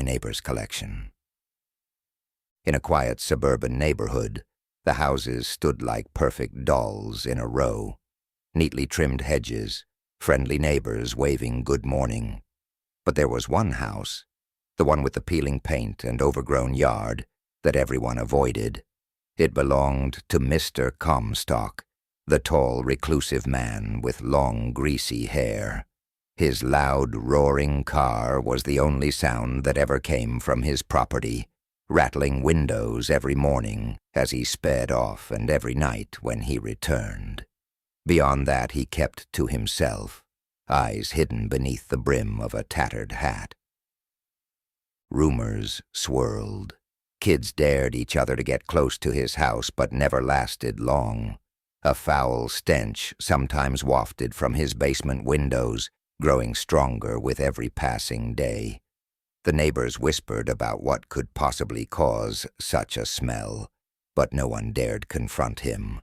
My Neighbor's Collection. In a quiet suburban neighborhood, the houses stood like perfect dolls in a row. Neatly trimmed hedges, friendly neighbors waving good morning. But there was one house, the one with the peeling paint and overgrown yard, that everyone avoided. It belonged to Mr. Comstock, the tall, reclusive man with long, greasy hair. His loud, roaring car was the only sound that ever came from his property, rattling windows every morning as he sped off and every night when he returned. Beyond that he kept to himself, eyes hidden beneath the brim of a tattered hat. Rumors swirled. Kids dared each other to get close to his house, but never lasted long. A foul stench sometimes wafted from his basement windows, growing stronger with every passing day. The neighbors whispered about what could possibly cause such a smell, but no one dared confront him.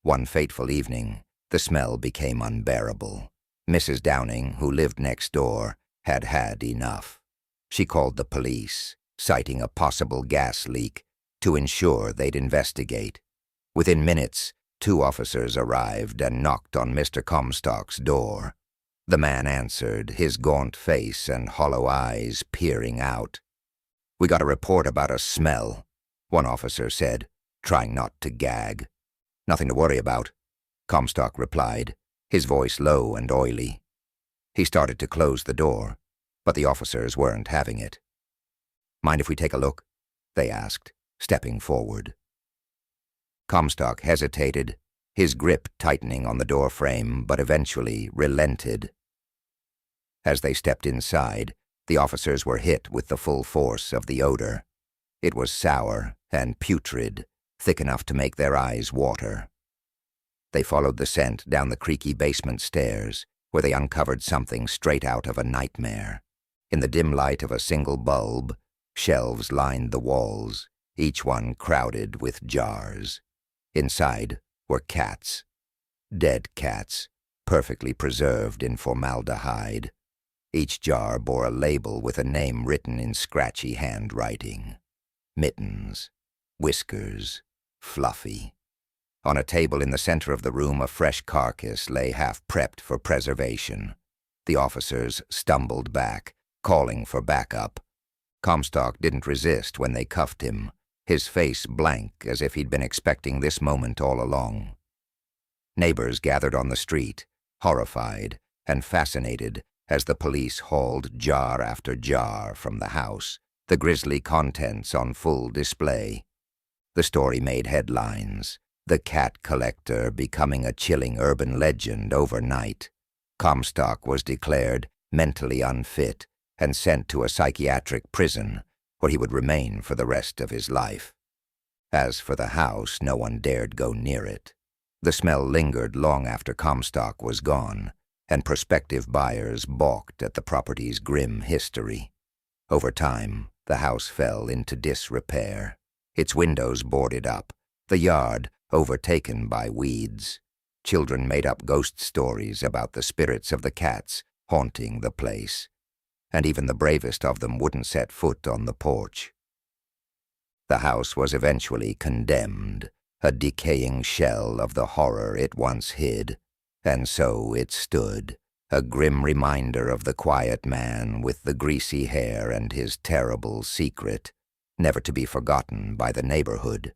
One fateful evening, the smell became unbearable. Mrs. Downing, who lived next door, had had enough. She called the police, citing a possible gas leak, to ensure they'd investigate. Within minutes, 2 officers arrived and knocked on Mr. Comstock's door. The man answered, his gaunt face and hollow eyes peering out. "We got a report about a smell," one officer said, trying not to gag. "Nothing to worry about," Comstock replied, his voice low and oily. He started to close the door, but the officers weren't having it. "Mind if we take a look?" they asked, stepping forward. Comstock hesitated, his grip tightening on the door frame, but eventually relented. As they stepped inside, the officers were hit with the full force of the odor. It was sour and putrid, thick enough to make their eyes water. They followed the scent down the creaky basement stairs, where they uncovered something straight out of a nightmare. In the dim light of a single bulb, shelves lined the walls, each one crowded with jars. Inside were cats. Dead cats, perfectly preserved in formaldehyde. Each jar bore a label with a name written in scratchy handwriting. Mittens, Whiskers, Fluffy. On a table in the center of the room, a fresh carcass lay half-prepped for preservation. The officers stumbled back, calling for backup. Comstock didn't resist when they cuffed him, his face blank as if he'd been expecting this moment all along. Neighbors gathered on the street, horrified and fascinated as the police hauled jar after jar from the house, the grisly contents on full display. The story made headlines, the cat collector becoming a chilling urban legend overnight. Comstock was declared mentally unfit and sent to a psychiatric prison, where he would remain for the rest of his life. As for the house, no one dared go near it. The smell lingered long after Comstock was gone, and prospective buyers balked at the property's grim history. Over time, the house fell into disrepair, its windows boarded up, the yard overtaken by weeds. Children made up ghost stories about the spirits of the cats haunting the place, and even the bravest of them wouldn't set foot on the porch. The house was eventually condemned, a decaying shell of the horror it once hid, and so it stood, a grim reminder of the quiet man with the greasy hair and his terrible secret, never to be forgotten by the neighborhood.